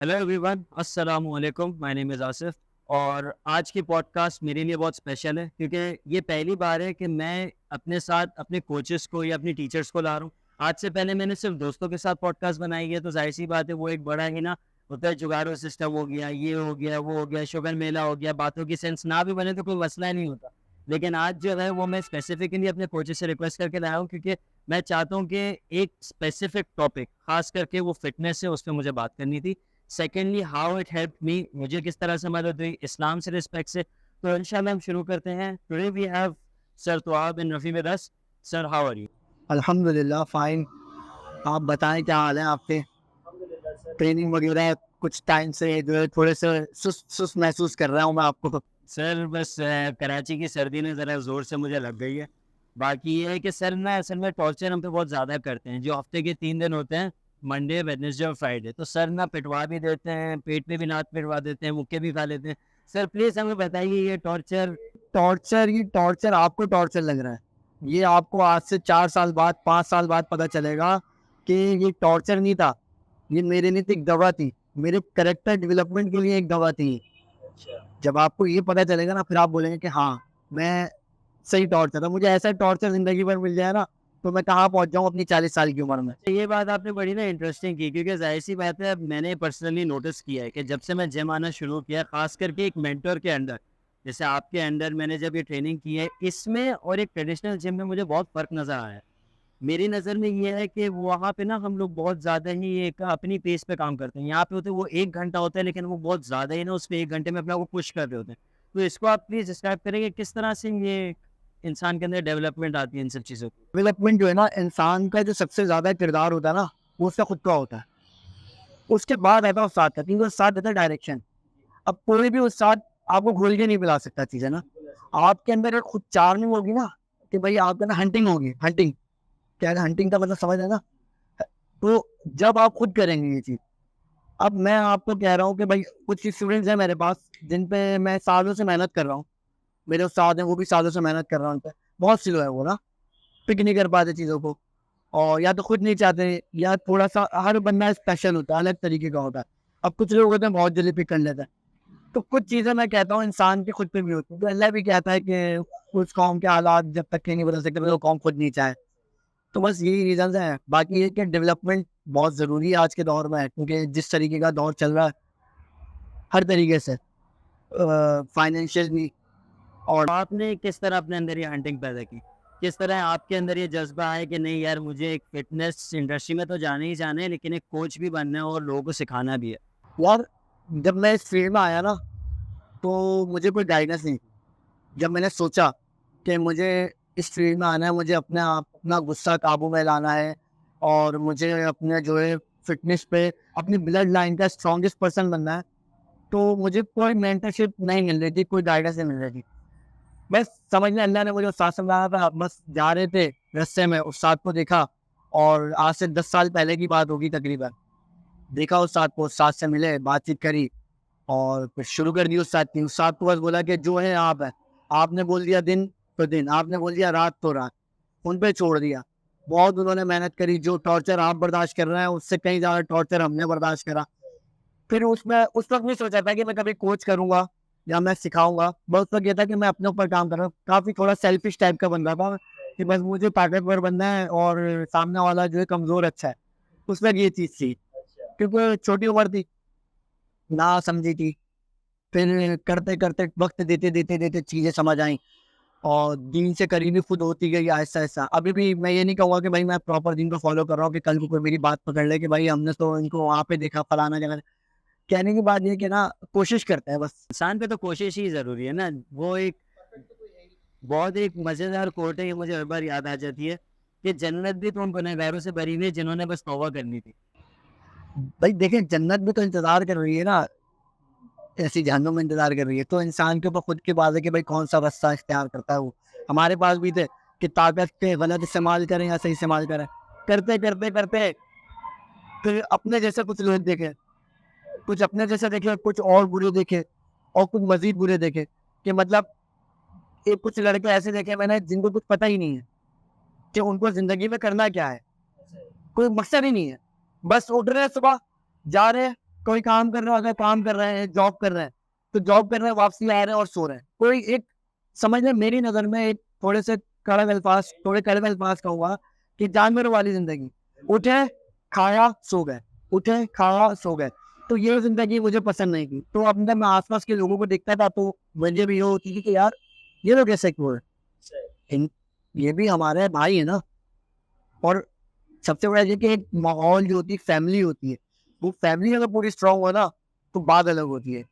Hello everyone, अस्सलाम वालेकुम। My name is Asif और आज की पॉडकास्ट मेरे लिए बहुत स्पेशल है क्योंकि ये पहली बार है कि मैं अपने साथ अपने कोचेस को या अपनी टीचर्स को ला रहा हूँ। आज से पहले मैंने सिर्फ दोस्तों के साथ पॉडकास्ट बनाई है, तो ज़ाहिर सी बात है वो एक बड़ा ही ना होता है, जुगाड़ू सिस्टम हो गया, ये हो गया, वो हो गया, शुगर मेला हो गया, बातों की सेंस ना भी बने तो कोई मसला ही नहीं होता। लेकिन आज जो है वो मैं स्पेसिफिकली अपने कोचेस से रिक्वेस्ट करके लाया हूँ क्योंकि मैं चाहता हूँ कि एक स्पेसिफिक टॉपिक, खास करके वो फिटनेस है, उस पर मुझे बात करनी थी। Secondly, how it help me, मुझे किस तरह से मदद हुई इस्लाम से रिस्पेक्ट से। तो इंशाल्लाह हम शुरू करते हैं। Today we have sir Tawab bin Rafi with us. Sir, how are you? अल्हम्दुलिल्लाह फ़ाइन। आप बताएँ क्या हाल है आपके? ट्रेनिंग वग़ैरह कुछ टाइम से जो है थोड़े से सुस्त सुस्त महसूस कर रहा हूँ मैं आपको। सर बस कराची की सर्दी ने ज़रा ज़ोर से मुझे लग गई है। बाकी ये है कि सर ना असल में टॉर्चर हम पे बहुत ज़्यादा करते हैं। जो हफ्ते के 3 दिन होते हैं, मंडे, वेडनेसडे और फ्राइडे, तो सर ना पिटवा भी देते हैं, पेट पे भी लात पिटवा देते हैं, मुक्के भी खा लेते हैं। सर प्लीज़ हमें बताइए ये टॉर्चर। ये टॉर्चर आपको टॉर्चर लग रहा है। ये आपको आज से 4 साल बाद, 5 साल बाद पता चलेगा कि ये टॉर्चर नहीं था। ये मेरे लिए तो एक दवा थी। मेरे कैरेक्टर डेवलपमेंट के लिए एक दवा थी। जब आपको ये पता चलेगा ना, फिर आप बोलेंगे कि हाँ, मैं सही टॉर्चर था। मुझे ऐसा टॉर्चर ज़िंदगी भर मिल जाए ना, तो मैं कहाँ पहुँच जाऊँ अपनी 40 साल की उम्र में। अच्छा, ये बात आपने बड़ी ना इंटरेस्टिंग की क्योंकि ज़ाहिर-सी बात है, अब मैंने पर्सनली नोटिस किया है कि जब से मैं जिम आना शुरू किया, ख़ास करके एक मेंटर के अंडर, जैसे आपके अंडर मैंने जब ये ट्रेनिंग की है, इसमें और एक ट्रेडिशनल जिम में मुझे बहुत फ़र्क नज़र आया है। मेरी नज़र में ये है कि वहाँ पे ना हम लोग बहुत ज़्यादा ही एक अपनी पेस पे काम करते हैं। यहाँ पे होते वो 1 घंटा होता है, लेकिन वो बहुत ज़्यादा ही ना उसपे 1 घंटे में अपने आप को पुश कर रहे होते हैं। तो इसको आप प्लीज़ डिस्क्राइब करेंगे किस तरह से ये इंसान के अंदर डेवलपमेंट आती है इन सब चीज़ों की? डेवलपमेंट जो है ना, इंसान का जो सबसे ज़्यादा किरदार होता है ना, वो उसका खुद का होता है। उसके बाद आता है उस्ताद का, क्योंकि उस्ताद देता है डायरेक्शन। अब कोई भी उस्ताद आपको घोल के नहीं पिला सकता चीज़ें ना। आपके अंदर एक खुद चार्मिंग होगी ना, कि भाई आपके अंदर हंटिंग होगी, हंटिंग। क्या है हंटिंग का मतलब, समझ है ना? तो जब आप खुद करेंगे ये चीज़, अब मैं आपको कह रहा हूँ कि भाई कुछ स्टूडेंट्स हैं मेरे पास, जिन पे मैं सालों से मेहनत कर रहा हूँ। मेरे उस्ताद हैं, वो भी सालों से मेहनत कर रहा है उन पे। बहुत स्लो है वो ना, पिक नहीं कर पाते चीज़ों को। और या तो खुद नहीं चाहते, या थोड़ा-सा हर बंदा स्पेशल होता है, अलग तरीके का होता है। अब कुछ लोग होते हैं बहुत जल्दी पिक कर लेते हैं। तो कुछ चीज़ें मैं कहता हूँ इंसान के खुद पे भी होती है। तो अल्लाह भी कहता है कि उस कौम के हालात जब तक के नहीं बदल सकते, वो कौम खुद नहीं चाहे। तो बस यही रीज़न्स हैं। बाकी ये कि डेवलपमेंट बहुत ज़रूरी है आज के दौर में, क्योंकि जिस तरीके का दौर चल रहा है, हर तरीके से फाइनेंशियल भी। और आपने किस तरह अपने अंदर ये हंटिंग पैदा की? किस तरह आपके अंदर ये जज़्बा है कि नहीं यार, मुझे एक फ़िटनेस इंडस्ट्री में तो जाना ही जाना है, लेकिन एक कोच भी बनना है और लोगों को सिखाना भी है? यार, जब मैं इस फील्ड में आया ना, तो मुझे कोई गाइडेंस नहीं थी। जब मैंने सोचा कि मुझे इस फील्ड में आना है, मुझे अपना गुस्सा काबू में लाना है, और मुझे अपने जो है फ़िटनेस पे अपनी ब्लड लाइन का स्ट्रॉन्गेस्ट पर्सन बनना है, तो मुझे कोई मेंटरशिप नहीं मिल रही थी, कोई गाइडेंस नहीं मिल रही थी। बस समझ लें अल्लाह ने मुझे उस्ताद समझाया था। बस जा रहे थे रास्ते में, उस्ताद को देखा, और आज से 10 साल पहले की बात होगी तकरीबन। देखा उस्ताद को, उस्ताद से मिले, बातचीत करी, और फिर शुरू कर दी उस्ताद की। उस्ताद को बस बोला कि जो है आप हैं। आपने बोल दिया दिन तो दिन, आपने बोल दिया रात तो रात, उन पे छोड़ दिया। बहुत उन्होंने मेहनत करी। जो टॉर्चर आप बर्दाश्त कर रहे हैं, उससे कहीं ज़्यादा टॉर्चर हमने बर्दाश्त करा। फिर उसमें उस वक़्त नहीं सोचा था कि मैं कभी कोच करूँगा या मैं सिखाऊँगा। बस उस वक़्त ये था कि मैं अपने ऊपर काम कर रहा हूँ। काफ़ी थोड़ा सेल्फिश टाइप का बंदा था कि बस मुझे ताकतवर बनना है, और सामने वाला जो है कमज़ोर अच्छा है। उस वक़्त ये चीज़ थी, क्योंकि छोटी उम्र थी, ना समझी थी। फिर करते-करते वक़्त देते चीज़ें समझ आईं, और दीन से करीबी खुद होती गई आहिस्ता-आहिस्ता। अभी भी मैं ये नहीं कहूँगा कि भाई मैं प्रॉपर दीन को फ़ॉलो कर रहा हूँ, कि कल को कोई मेरी बात पकड़ ले कि भाई हमने तो इनको वहाँ पे देखा फलाना जगह। कहने की बात ये है कि ना, कोशिश करते हैं बस। इंसान पे तो कोशिश ही ज़रूरी है ना। वो एक बहुत एक मज़ेदार कोट है, ये मुझे हर बार याद आ जाती है कि जन्नत भी तो उन गुनहगारों से भरी हुई है जिन्होंने बस तौबा करनी थी। भाई देखिए, जन्नत भी तो इंतज़ार कर रही है ना, ऐसी जहन्नुम में इंतज़ार कर रही है। तो इंसान के ऊपर खुद की बात है कि भाई कौन-सा रास्ता इख्तियार करता है वो। हमारे पास भी थे कि ताकत के गलत इस्तेमाल करें या सही इस्तेमाल करें। करते फिर अपने जैसे कुछ लोग देखे, कुछ अपने जैसे देखे, कुछ और बुरे देखे, और कुछ मज़ीद बुरे देखे, कि मतलब एक कुछ लड़के ऐसे देखे मैंने जिनको कुछ पता ही नहीं है कि उनको ज़िंदगी में करना क्या है। कोई मकसद ही नहीं है। बस उठ रहे हैं सुबह, जा रहे हैं, कोई काम कर रहा है, अगर काम कर रहे हैं, जॉब कर रहे हैं, तो जॉब कर रहे हैं, वापसी आ रहे हैं और सो रहे हैं। कोई एक समझ लें, मेरी नज़र में एक थोड़े कड़वे अल्फाज कहूँगा कि जानवरों वाली जिंदगी, उठे खाया सो गए, उठे खाया सो गए। तो ये जिंदगी मुझे पसंद नहीं थी। तो अब जब मैं आसपास के लोगों को देखता था तो मुझे भी ये होती थी कि यार ये लोग कैसे क्यों है, ये भी हमारे भाई है ना। और सबसे बड़ा ये कि एक माहौल जो होती है, फैमिली होती है, वो फैमिली अगर पूरी स्ट्रांग हो ना तो बात अलग होती है।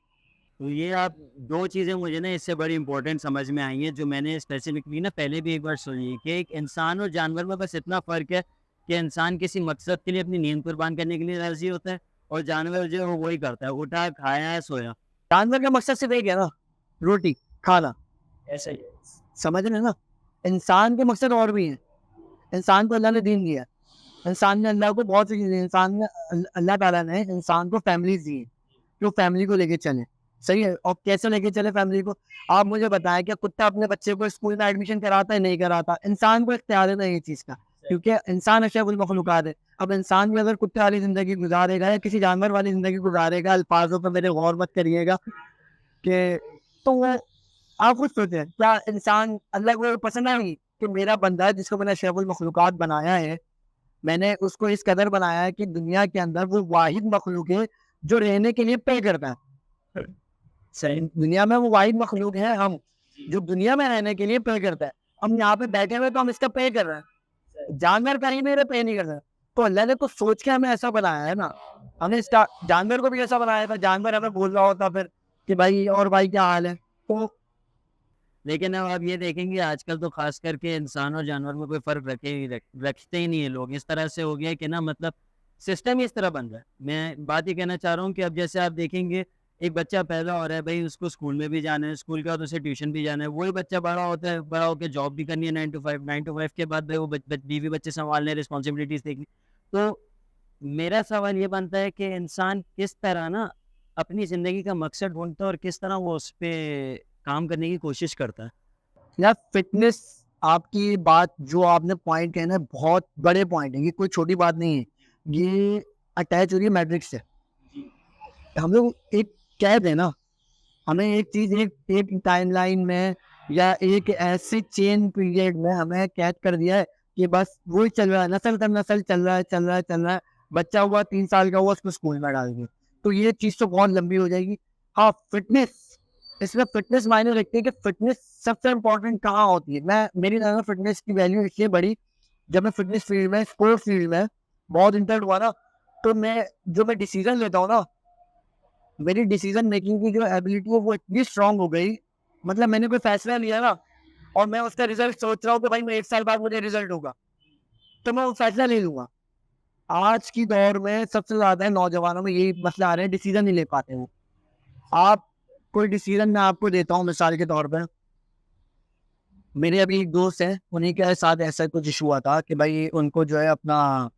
तो ये आप 2 चीज़ें मुझे ना इससे बड़ी इम्पोर्टेंट समझ में आई हैं, जो मैंने स्पेसिफिकली ना पहले भी एक बार सुनी है कि एक इंसान और जानवर में बस इतना फ़र्क है कि इंसान किसी मकसद के लिए अपनी नींद कुर्बान करने के लिए राज़ी होता है और जानवर जो है वो वही करता है, उठा, खाया, सोया। जानवर का मकसद सिर्फ एक है ना, रोटी खाना। ऐसा ही समझ रहे हैं ना। इंसान के मकसद और भी हैं। इंसान को अल्लाह ने दीन दिया, इंसान ने अल्लाह को बहुत सी चीज़ें, अल्लाह ताला ने इंसान को फैमिलीज दी है, जो फैमिली को लेके चले। सही है। और कैसे लेके चले फैमिली को, आप मुझे बताएं, क्या कुत्ता अपने बच्चे को स्कूल में एडमिशन कराता है? नहीं कराता। इंसान को इख्तियार है ना ये चीज़ का, क्योंकि इंसान अशरफुल मखलूकात है। अब इंसान भी अगर कुत्ते वाली जिंदगी गुजारेगा या किसी जानवर वाली जिंदगी गुजारेगा, अल्फाजों पर मेरे गौर मत करिएगा कि, तो वो आप खुद सोचें, क्या इंसान अल्लाह को पसंद आएगी कि मेरा बंदा जिसको मैंने अशरफुल मखलूकात बनाया है, मैंने उसको इस कदर बनाया है कि दुनिया के अंदर वो वाहिद मखलूक है जो रहने के लिए पे करता है। सही, दुनिया में वो वाहिद मखलूक है हम, जो दुनिया में रहने के लिए पे करता है। हम यहाँ पे बैठे हुए तो हम इसका पे कर रहे हैं, जानवर कहीं मेरे पे नहीं कर रहे। तो अल्लाह ने तो सोच के हमें ऐसा बनाया है ना। हमने इसका जानवर को भी ऐसा बनाया था, जानवर हमें बोल रहा होता फिर कि भाई और भाई क्या हाल है। तो लेकिन अब आप ये देखेंगे आजकल तो ख़ास करके इंसान और जानवर में कोई फ़र्क रखते ही नहीं है लोग। इस तरह से हो गया है कि ना मतलब सिस्टम ही इस तरह बन रहा है। मैं बात ये कहना चाह रहा हूँ कि अब जैसे आप देखेंगे एक बच्चा पैदा हो रहा है, भई उसको स्कूल में भी जाना है, स्कूल के बाद उसे ट्यूशन भी जाना है। वही बच्चा बड़ा होता है, बड़ा होके जॉब भी करनी है 9 टू 5, 9 टू 5 के बाद भाई वो बीवी बच्चे सँभालने, रिस्पॉन्सिबिलिटीज़ देखनी। तो मेरा सवाल ये बनता है कि इंसान किस तरह ना अपनी ज़िंदगी का मकसद ढूँढता है और किस तरह वो उस पे काम करने की कोशिश करता है? यार फिटनेस, आपकी बात जो आपने पॉइंट कहे ना, बहुत बड़े पॉइंट है, ये कोई छोटी बात नहीं है। ये अटैच हो रही है मैट्रिक्स से। हम लोग एक कैद है ना, हमें एक चीज एक टाइमलाइन में या एक ऐसे चेन पीरियड में हमें कैद कर दिया है कि बस वही चल रहा है, नस्ल दर नस्ल चल रहा है, चल रहा है, चल रहा है। बच्चा हुआ 3 साल का हुआ, उसको स्कूल में डाल दिया, तो ये चीज तो बहुत लंबी हो जाएगी। हाँ, फिटनेस, इसमें फिटनेस मायने रखती है कि फिटनेस सबसे इम्पोर्टेंट कहाँ होती है। मैं मेरी नज़र में फिटनेस की वैल्यू इसलिए बढ़ी, जब मैं फिटनेस फील्ड में, स्पोर्ट्स फील्ड में बहुत इंटरेस्ट हुआ ना, तो मैं डिसीजन लेता हूँ ना, मेरी डिसीजन मेकिंग की जो एबिलिटी है वो इतनी स्ट्रांग हो गई। मतलब मैंने कोई फैसला लिया ना, और मैं उसका रिजल्ट सोच रहा हूँ कि भाई मैं 1 साल बाद मुझे रिजल्ट होगा, तो मैं वो फैसला ले लूंगा। आज की दौर में सबसे ज्यादा नौजवानों में यही मसला आ रहा है, डिसीजन नहीं ले पाते वो। आप कोई डिसीजन मैं आपको देता हूँ मिसाल के तौर पर, मेरे अभी एक दोस्त है, उन्हीं के साथ ऐसा कुछ इशू हुआ था कि भाई उनको जो है अपना,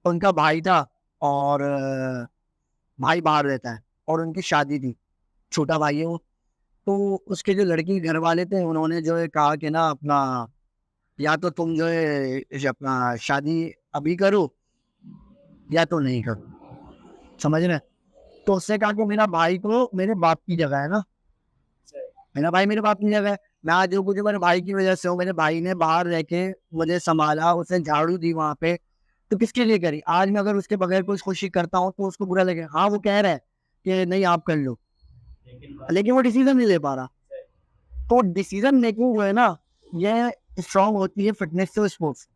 उनका भाई था और भाई बाहर रहता है और उनकी शादी थी, छोटा भाई है वो। तो उसके जो लड़की घर वाले थे, उन्होंने जो है कहा कि ना अपना, या तो तुम जो है अपना शादी अभी करो या तो नहीं करो। समझ रहे हैं? तो उसने कहा कि मेरा भाई तो मेरे बाप की जगह है ना, मेरा भाई मेरे बाप की जगह है। मैं आज जो कुछ मेरे भाई की वजह से हूँ, मेरे भाई ने बाहर रह के मुझे संभाला, उसने झाड़ू दी वहां पे, तो किसके लिए करी? आज मैं अगर उसके बगैर कुछ खुशी करता हूँ तो उसको बुरा लगे। हाँ, वो कह रहा है कि नहीं आप कर लो, लेकिन वो डिसीजन नहीं ले पा रहा। तो डिसीजन मेकिंग जो है ना, ये स्ट्रांग होती है फिटनेस से स्पोर्ट्स।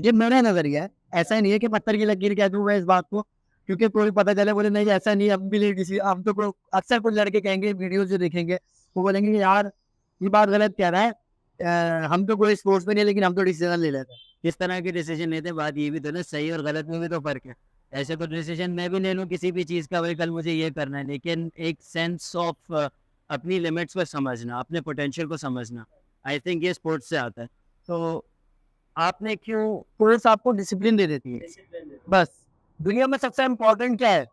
ये मेरा नजरिया है, ऐसा नहीं है कि पत्थर की लकीर कह दूं मैं इस बात को, क्योंकि कोई पता चले बोले नहीं ऐसा नहीं, हम भी ले किसी, हम तो अक्सर कुछ लड़के कहेंगे वीडियो जो देखेंगे, वो बोलेंगे यार ये बात गलत कह रहा है, हम तो कोई स्पोर्ट्स में नहीं, लेकिन हम तो डिसीजन ले लेते हैं। किस तरह के डिसीजन लेते हैं, बात ये भी तो ना, सही और गलत में भी तो फ़र्क है। ऐसे तो डिसीजन मैं भी ले लूँ किसी भी चीज़ का, भाई कल मुझे ये करना है, लेकिन एक सेंस ऑफ अपनी लिमिट्स को समझना, अपने पोटेंशियल को समझना, आई थिंक ये स्पोर्ट्स से आता है। तो आपने क्यों स्पोर्ट्स आपको डिसिप्लिन दे देती है। बस दुनिया में सबसे इम्पोर्टेंट क्या है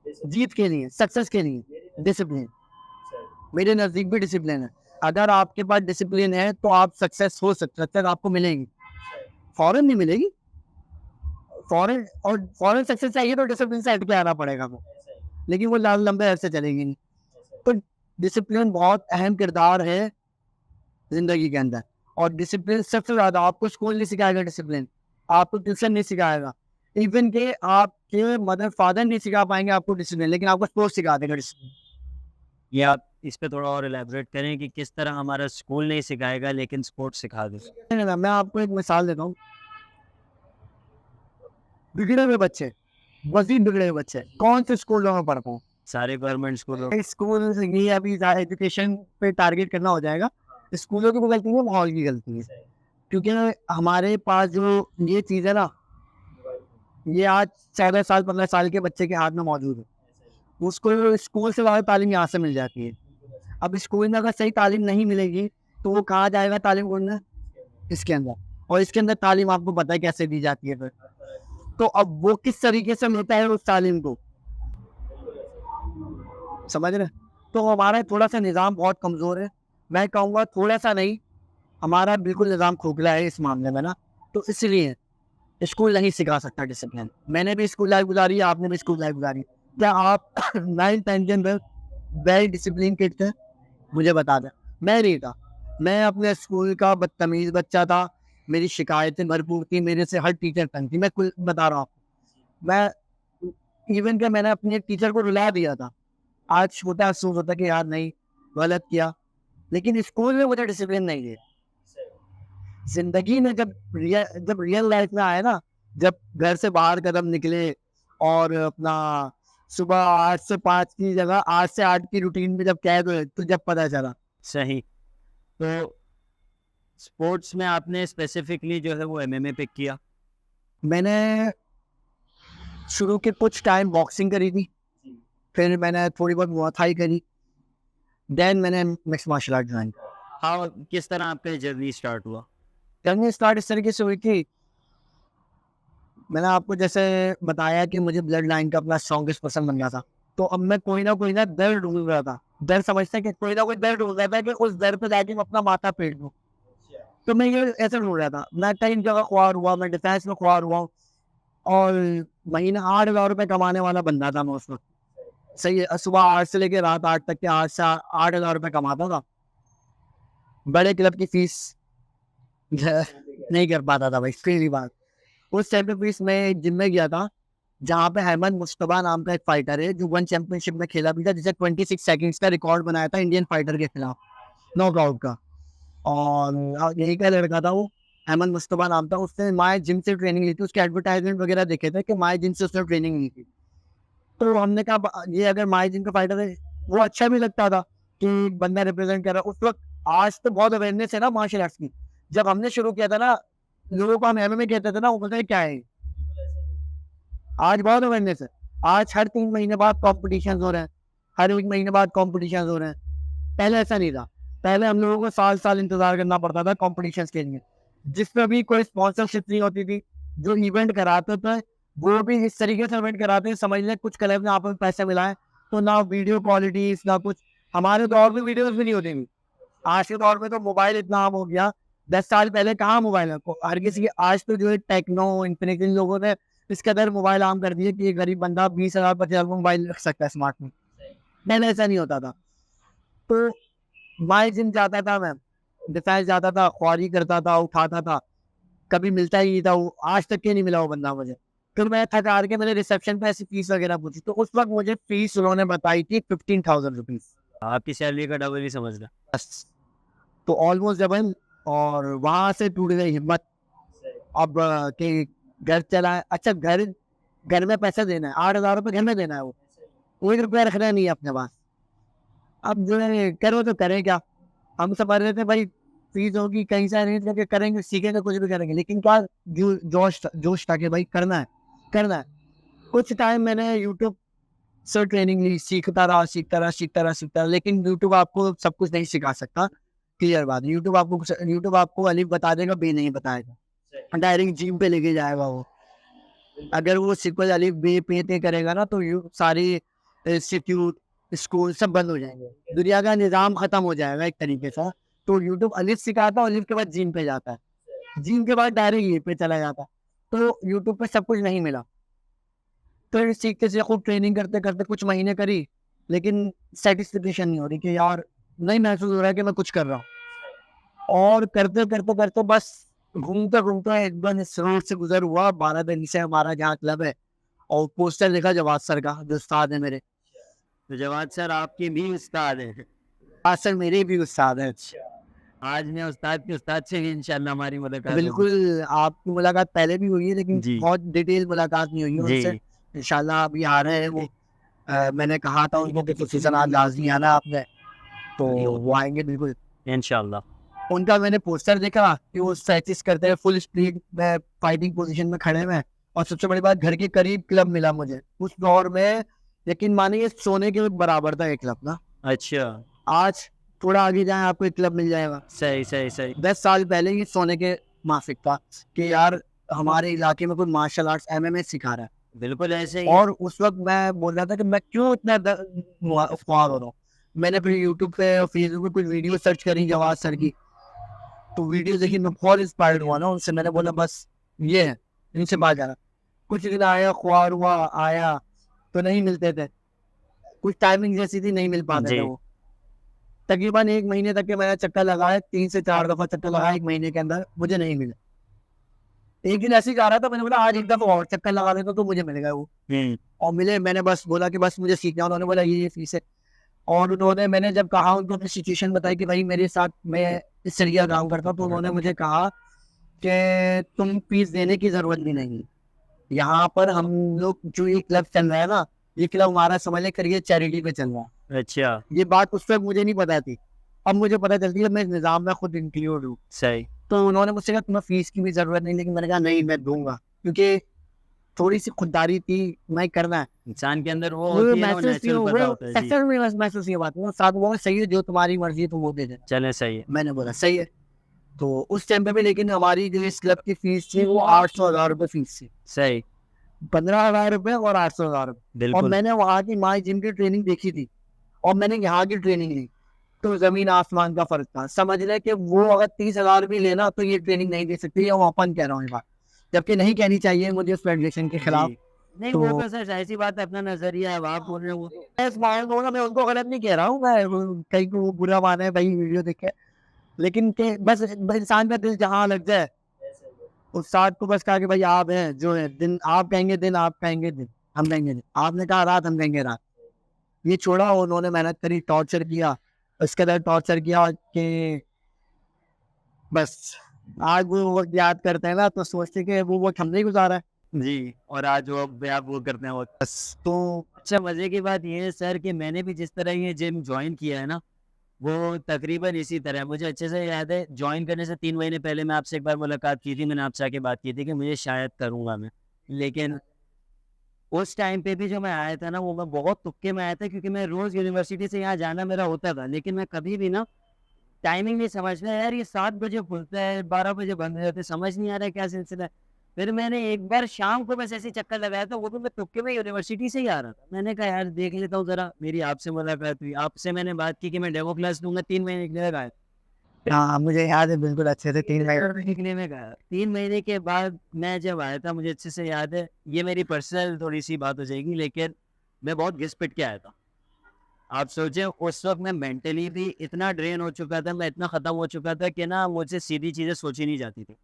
जीत के लिए, सक्सेस के लिए? डिसिप्लिन। मेरे नजदीक भी डिसिप्लिन है। अगर आपके पास डिसिप्लिन है तो आप सक्सेस हो सकते, सक्सेस आपको मिलेगी, फौरन नहीं मिलेगी, फॉरेन सक्सेस चाहिए तो डिसिप्लिन से हट के आना पड़ेगा वो, लेकिन वो लंबे अरसे चलेगी नहीं। तो डिसिप्लिन बहुत अहम किरदार है जिंदगी के अंदर। और डिसिप्लिन सबसे ज्यादा आपको स्कूल नहीं सिखाएगा, डिसिप्लिन आपको ट्यूशन नहीं सिखाएगा, इवन के आपके मदर फादर नहीं सिखा पाएंगे आपको डिसिप्लिन, लेकिन आपको स्पोर्ट्स सिखा देगा डिसिप्लिन। ये आप इस पे थोड़ा और इलेबोरेट करें कि किस तरह हमारा स्कूल नहीं सिखाएगा लेकिन स्पोर्ट्स सिखा दे। मैं आपको एक मिसाल देता हूँ। बिगड़े हुए बच्चे, मजीद बिगड़े हुए बच्चे कौन से स्कूलों में पढ़ते हैं? सारे गवर्नमेंट स्कूलों स्कूल ये अभी एजुकेशन पे टारगेट करना हो जाएगा। स्कूलों की गलती है, माहौल की गलती है, क्योंकि हमारे पास जो ये चीज़ है ना, ये आज 14 साल 15 साल के बच्चे के हाथ में मौजूद है। उसको स्कूल से ज़्यादा तालीम यहाँ से मिल जाती है। अब स्कूल में अगर सही तालीम नहीं मिलेगी तो वो कहाँ जाएगा तालीम ढूंढने? इसके अंदर। और इसके अंदर तालीम आपको पता है कैसे दी जाती है फिर। तो अब वो किस तरीके से मिलता है उस तालीम को, समझ रहे? तो हमारा थोड़ा सा निज़ाम बहुत कमज़ोर है। मैं कहूँगा थोड़ा सा नहीं, हमारा बिल्कुल निज़ाम खोखला है इस मामले में ना। तो इसलिए स्कूल नहीं सिखा सकता डिसिप्लिन। मैंने भी स्कूल लाइफ गुजारी है, आपने भी स्कूल लाइफ गुजारी। क्या आप 9th 10th में वेरी डिसिप्लिन किड थे? मुझे बता दें। मैं नहीं था। मैं अपने स्कूल का बदतमीज़ बच्चा था। मेरी शिकायतें भरपूर थी, मेरे से हर टीचर तंग थी। मैं कुल बता रहा हूँ आपको। मैं इवन के मैंने अपने टीचर को रुला दिया था। आज होता अफसोस होता कि यार नहीं, गलत किया, लेकिन स्कूल में मुझे डिसिप्लिन नहीं दिया। जिंदगी में जब रियल लाइफ में आए ना, जब घर से बाहर कदम निकले और अपना सुबह 8 से 5 की जगह 8 से 8 की रूटीन में जब कैद हुए, तो जब पता चला। सही। तो स्पोर्ट्स में आपने स्पेसिफिकली जो है वो एमएमए पिक किया। मैंने शुरू के कुछ टाइम बॉक्सिंग करी थी, फिर मैंने थोड़ी बहुत मुआ थाई करी, देन मैंने मिक्स मार्शल आर्ट ज्वाइन किया। हाँ, किस तरह आपका जर्नी स्टार्ट हुआ? जर्नी स्टार्ट इस तरीके से हुई थी, मैंने आपको जैसे बताया कि मुझे ब्लड लाइन का अपना स्ट्रॉन्गेस्ट पसंद बनना था। तो अब मैं कोई ना दर्द ढूंढ रहा था। दर्द समझते हैं कि कोई ना कोई दर्द ढूंढ रहा था कि उस दर्द पे जाके मैं अपना माथा पेट दूँ। तो मैं ये ऐसे ढूंढ रहा था। मैं कई जगह ख्वार हुआ, मैं डिफेंस में ख्वार हुआ और महीना 8,000 रुपये कमाने वाला बंदा था मैं उस वक्त। सही है, सुबह 8 से लेकर रात 8 तक के 8,000 रुपये कमाता था। बड़े क्लब की फीस नहीं कर पाता था भाई, सीधी बात। उस टाइम पे फीस मैं जिम में गया था, जहाँ पे अहमद मुस्तफा नाम का एक फाइटर है जो 1 चैंपियनशिप में खेला भी था, जिसे 26 सेकंड्स का रिकॉर्ड बनाया था इंडियन फाइटर के खिलाफ, नॉकआउट का। और यही का लड़का था वो, अहमद मुस्तफा नाम था। उसने माय जिम से ट्रेनिंग ली थी। उसके एडवर्टाइजमेंट वगैरह देखे थे कि माय जिम से उसने ट्रेनिंग ली थी। तो हमने कहा ये अगर माय जिम का फाइटर है, वो अच्छा भी लगता था कि बंदा रिप्रेजेंट कर रहा है उस वक्त। आज तो बहुत अवेयरनेस है ना मार्शल आर्ट्स की। जब हमने शुरू किया था ना, लोगों को हम एमएमए कहते थे ना, वो बोलते क्या है। आज बहुत अवेयरनेस है। आज हर 3 महीने बाद कॉम्पिटिशन हो रहे हैं, हर 1 महीने बाद कॉम्पिटिशन हो रहे हैं। पहले ऐसा नहीं था। पहले हम लोगों को साल साल इंतजार करना पड़ता था कॉम्पिटिशन के लिए, जिसमें भी कोई स्पॉन्सरशिप नहीं होती थी। जो इवेंट कराते थे वो भी इस तरीके से इवेंट कराते हैं, समझ लें कुछ क्लब में आप पैसे मिलाए तो ना वीडियो क्वालिटीज ना कुछ। हमारे दौर में वीडियोस भी नहीं होती थी। आज के दौर में तो मोबाइल इतना आम हो गया। 10 साल पहले कहाँ मोबाइल है हर किसी के। आज तो जो है टेक्नो इन्फिनिक्स, इन लोगों ने इसके अंदर मोबाइल आम कर दिए कि गरीब बंदा 20,000 25,000 मोबाइल रख सकता है स्मार्टफोन। पहले ऐसा नहीं होता था। तो माय जिम जाता था, मैं डिफेंस जाता था, ख्वारी करता था, उठाता था, कभी मिलता ही नहीं था वो। आज तक के नहीं मिला वो बंदा मुझे। फिर मैं थक हार के मैंने रिसेप्शन पे ऐसी फीस वगैरह पूछी, तो उस वक्त मुझे फीस उन्होंने बताई थी 15,000 रुपीज। आपकी सैलरी का डबल ही समझ लो। बस, तो ऑलमोस्ट डबल। और वहां से टूट गई हिम्मत। अब कि घर चला, अच्छा घर में पैसा देना है, 8,000 रुपये घर में देना है, वो 1 रुपया रखना नहीं है अपने पास। अब जो है करो तो करें क्या। हम समझ रहे थे भाई फीस होगी, कहीं से अरेंज करके करेंगे, सीखेंगे, कुछ भी करेंगे, लेकिन क्या जोश था कि भाई करना है। कुछ टाइम मैंने यूट्यूब से ट्रेनिंग ली, सीखता रहा, लेकिन यूट्यूब आपको सब कुछ नहीं सिखा सकता। क्लियर बात। यूट्यूब आपको अलिफ बता देगा, बे नहीं बताएगा। डायरेक्ट जिम पे लेके जाएगा वो। अगर वो सिक्वल अलिफ बे पे ते करेगा ना, तो सारी इंस्टीट्यूट स्कूल सब बंद हो जाएंगे, दुनिया का निज़ाम खत्म हो जाएगा एक तरीके से। तो यूट्यूब अलिफ सिखाता है, अलिफ के बाद जिम पे जाता है, जिम के बाद डायरेक्ट ये पे चला जाता है। तो यूट्यूब पे सब कुछ नहीं मिला। तो सीखते से खूब ट्रेनिंग करते करते कुछ महीने करी, लेकिन सेटिस्फिकेशन नहीं हो रही कि यार नहीं महसूस हो रहा है कि मैं कुछ कर रहा हूँ। और करते करते करते बस घूमते घूमते एक दिन इस रोड से गुजर हुआ, 12 दिन से हमारा जहाँ क्लब है, और पोस्टर देखा जवाद सर का, जो उस्ताद है मेरे। तो जवाद सर आपके भी उस्ताद हैं। आज सर मेरे भी उस्ताद है। आज मैं उस्ताद के उस्ताद से भी इंशाल्लाह हमारी मुलाकात होगी। बिल्कुल, आपकी मुलाकात पहले भी हुई है, लेकिन जी बहुत डिटेल मुलाकात नहीं हुई है उनसे। जी इंशाल्लाह अभी आ रहे हैं वो। मैंने कहा था उनको कि किसी से आज लाजमी आना आपने, तो वो आएंगे बिल्कुल। इंशाल्लाह। उनका मैंने पोस्टर देखा कि वो स्ट्रेचिस करते हैं फुल स्पीड में, फाइटिंग पोजीशन में खड़े हैं। और सबसे बड़ी बात, घर के करीब क्लब मिला मुझे उस दौर में। यकीन मानिए सोने के बराबर था एक क्लब ना। अच्छा, आज थोड़ा आगे जाए आपको एक क्लब मिल जाएगा। सही सही सही। 10 साल पहले ही सोने के माफिक था कि यार हमारे इलाके में कोई मार्शल आर्ट्स MMA सिखा रहा है। बिल्कुल ऐसे ही। और उस वक्त मैं बोल रहा था कि मैं क्यों इतना ख्वार हो रहा हूँ। मैंने फिर यूट्यूब पे और फेसबुक पे कुछ वीडियो सर्च करी जवाद सर की, तो वीडियो देखी, मैं बहुत इंस्पायर्ड हुआ ना उनसे। मैंने बोला बस ये है, इनसे बात जाना। कुछ दिन आया, ख्वार हुआ, आया तो नहीं मिलते थे, कुछ टाइमिंग जैसी थी, नहीं मिल पाते जी थे वो। तकरीबन 1 महीने तक के मैंने चक्कर लगाया, 3 से 4 दफा चक्कर लगाया 1 महीने के अंदर, मुझे नहीं मिला। एक दिन ऐसे ही जा रहा था, मैंने बोला आज एक दफा और चक्कर लगा लेता तो मुझे मिल गया वो। और मिले, मैंने बस बोला कि बस मुझे सीखना है। उन्होंने बोला ये फीस है। और उन्होंने, मैंने जब कहा उनको अपनी सिचुएशन बताई कि भाई मेरे साथ मैं इस तरीके का काम करता हूँ, तो उन्होंने मुझे कहा कि तुम फीस देने की जरूरत भी नहीं। यहाँ पर हम लोग जो ये क्लब चल रहा है ना, ये क्लब हमारा समझ ले करिए चैरिटी पे चल रहा है। अच्छा, ये बात उस वक्त मुझे नहीं पता थी, अब मुझे पता चलती है। मैं इस निज़ाम में खुद इंक्लूड हूँ। सही। तो उन्होंने मुझसे कहा तुम्हें फीस की भी जरूरत नहीं, लेकिन मैंने कहा नहीं मैं दूंगा, क्योंकि थोड़ी सी खुददारी थी, मैं करना है। इंसान के अंदर वो वो होती है ना, वो महसूस नेचुरल पता होता है जी। सक्सेस में महसूस ये बात है साथ, वो सही है जो तुम्हारी मर्जी है तुम वो दे दे। चले सही है। मैंने बोला सही है। तो उस टाइम पे भी, लेकिन हमारी जो इस क्लब की फीस थी वो 800,000 रुपये फीस थी। सही। 15,000 रुपये और 800,000 रुपये। और बिल्कुल। मैंने वहाँ की माई जिम की ट्रेनिंग देखी थी, और मैंने यहाँ की ट्रेनिंग ली, तो जमीन आसमान का फर्क था। समझ ले कि वो अगर 30,000 भी लेना तो ये ट्रेनिंग नहीं दे सकती, या वो अपन कह रहा हूँ ये बात, जबकि नहीं कहनी चाहिए मुझे उस फेडरेशन के खिलाफ। जी। नहीं तो वो तो सर ऐसी बात है, अपना नजरिया है, आप बोल रहे हो वो। मैं स्माइल दूंगा, मैं उनको गलत नहीं कह रहा हूँ, मैं कहीं को बुरा माना है भाई वीडियो देख के, लेकिन के बस इंसान का दिल जहाँ लग जाए। उस साथ को बस कहा कि भाई आप हैं जो है, दिन आप कहेंगे दिन, आप कहेंगे दिन, हम कहेंगे दिन, आपने कहा रात, हम कहेंगे रात। ये छोड़ा, उन्होंने मेहनत करी, टॉर्चर किया, उसके बाद टॉर्चर किया कि बस आज वो वक्त याद करते हैं ना तो सोचते कि वो वक्त हमने ही गुजारा है। जी, और आज वो आप वो करते हैं वो। बस तो अच्छा, मजे की बात ये है सर कि मैंने भी जिस तरह ये जिम ज्वाइन किया है ना, वो तकरीबन इसी तरह है। मुझे अच्छे से याद है, ज्वाइन करने से 3 महीने पहले मैं आपसे एक बार मुलाकात की थी, मैंने आपसे आके बात की थी कि मुझे शायद करूँगा मैं। लेकिन उस टाइम पे भी जो मैं आया था ना, वो मैं बहुत तुक्के में आया था, क्योंकि मैं रोज़ यूनिवर्सिटी से यहाँ जाना मेरा होता था, लेकिन मैं कभी भी ना टाइमिंग नहीं समझ में, यार ये 7 बजे खुलता है, 12 बजे बंद हो जाते हैं, समझ नहीं आ रहा है क्या सिलसिला है। फिर मैंने एक बार शाम को बस ऐसे ही चक्कर लगाया था, वो भी मैं तुक्के में यूनिवर्सिटी से ही आ रहा था। मैंने कहा यार देख लेता हूँ ज़रा, मेरी आपसे मुलाकात हुई, आपसे मैंने बात की कि मैं डेमो क्लास लूँगा, 3 महीने के लिए लगाया। हाँ, मुझे याद है बिल्कुल अच्छे से 3 महीने। सीखने में गया। 3 महीने के बाद मैं जब आया था, मुझे अच्छे से याद है, ये मेरी पर्सनल थोड़ी-सी बात हो जाएगी, लेकिन मैं बहुत घिस-पिट के आया था। आप सोचें उस वक़्त मैं मेंटली भी इतना ड्रेन हो चुका था, मैं इतना ख़त्म हो चुका था कि ना मुझसे सीधी चीज़ें सोची नहीं जाती थी।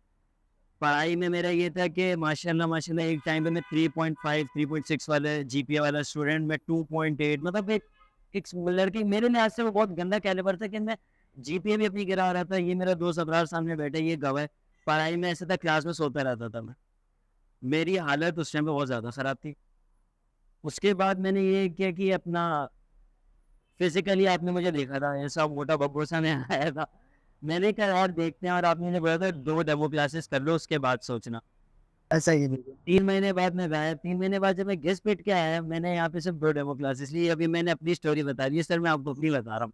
पढ़ाई में मेरा ये था कि माशाल्लाह माशाल्लाह एक टाइम पे मैं 3.5 3.6 वाला जीपीए वाला स्टूडेंट, मैं 2.8, मतलब एक लड़के मेरे लिहाज से वो बहुत गंदा कैलिबर था कि मैं जीपीए भी अपनी गिरा रहा था। ये मेरा दोस्त अब्रार सामने बैठा है, ये गवाह है। पढ़ाई में ऐसा था, क्लास में सोता रहता था मैं। मेरी हालत उस टाइम पे बहुत ज़्यादा ख़राब थी। उसके बाद मैंने ये किया कि अपना फिज़िकली आपने मुझे देखा था, ऐसा मोटा बब्बू सा मैं आया था। मैंने कहा यार देखते हैं, और आपने मुझे बोला था 2 डेमो क्लासेस कर लो, उसके बाद सोचना। ऐसा ही है बिल्कुल। 3 महीने बाद मैं गायब, 3 महीने बाद जब मैं घिस-पिट के आया, मैंने यहाँ पे सिर्फ 2 डेमो क्लासेस ली। अभी मैंने अपनी स्टोरी बता दी है सर, मैं आपको अपनी बता रहा हूँ।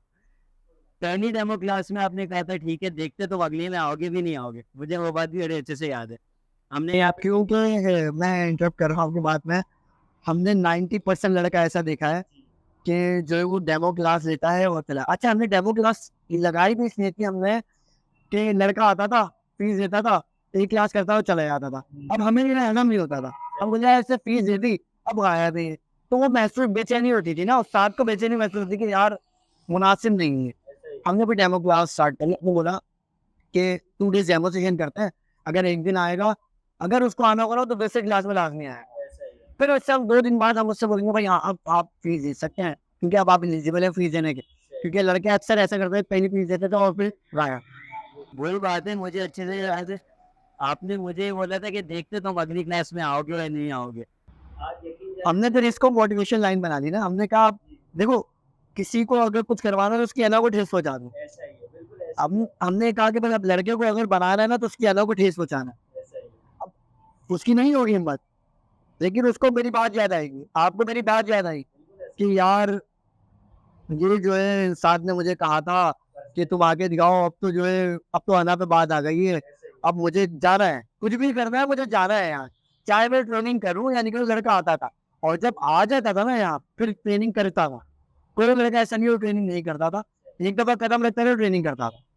पहली डेमो क्लास में आपने कहा था ठीक है देखते, तो अगली में आओगे भी नहीं आओगे। मुझे वो बात भी बड़े अच्छे से याद है। हमने यहाँ क्योंकि मैं इंटरप्ट कर रहा हूँ आपकी बात में, हमने 90% लड़का ऐसा देखा है कि जो वो डेमो क्लास लेता है वो चला। अच्छा, हमने डेमो क्लास लगाई भी इसलिए थी हमने कि लड़का आता था, फीस देता था, एक क्लास करता और चला जाता था। अब हमें ये रहना नहीं होता था, हम मुझे ऐसे फीस दे दी, अब गायब है। तो वो महसूस बेचैनी होती थी ना, उस्ताद को बेचैनी महसूस होती कि यार मुनासिब नहीं है। हमने भी डेमो क्लास स्टार्ट करी, वो बोला कि 2 डेज डेमो सेशन करते हैं, अगर एक दिन आएगा, अगर उसको आना होगा तो बेसिक क्लास में लाजमी आएगा। फिर उससे हम 2 दिन बाद हम उससे बोलेंगे भाई हाँ अब आप फीस दे सकते हैं, क्योंकि अब आप एलिजिबल है फीस देने के। क्योंकि लड़के अक्सर ऐसा करते हैं, पहली फीस देते थे और फिर गायब। वही बात है, मुझे अच्छे से याद है, आपने मुझे बोला था कि देखते तुम अगली क्लास में आओगे या नहीं आओगे। हमने फिर इसको मोटिवेशन लाइन बना दी ना, हमने कहा देखो किसी को अगर कुछ करवाना है तो उसकी अलग को ठेस पहुंचा दो। अब हमने कहा कि भाई अब लड़के को अगर बनाना है ना तो उसकी अलग को ठेस पहुंचाना है। अब उसकी नहीं होगी हिम्मत, लेकिन उसको मेरी बात याद आएगी, आपको मेरी बात याद आएगी कि यार ये जो है साथ ने मुझे कहा था कि तुम आगे दिखाओ, अब तो जो है अब तो आना पे बात आ गई है, अब मुझे जाना है, कुछ भी करना है मुझे जाना है यहाँ, चाहे मैं ट्रेनिंग करूँ या निकल। लड़का आता था और जब आ जाता था ना यहाँ फिर ट्रेनिंग करता था। कोई लड़का ऐसा नहीं वो ट्रेनिंग नहीं करता था, एक दफा कदम रखता था ट्रेनिंग करता था।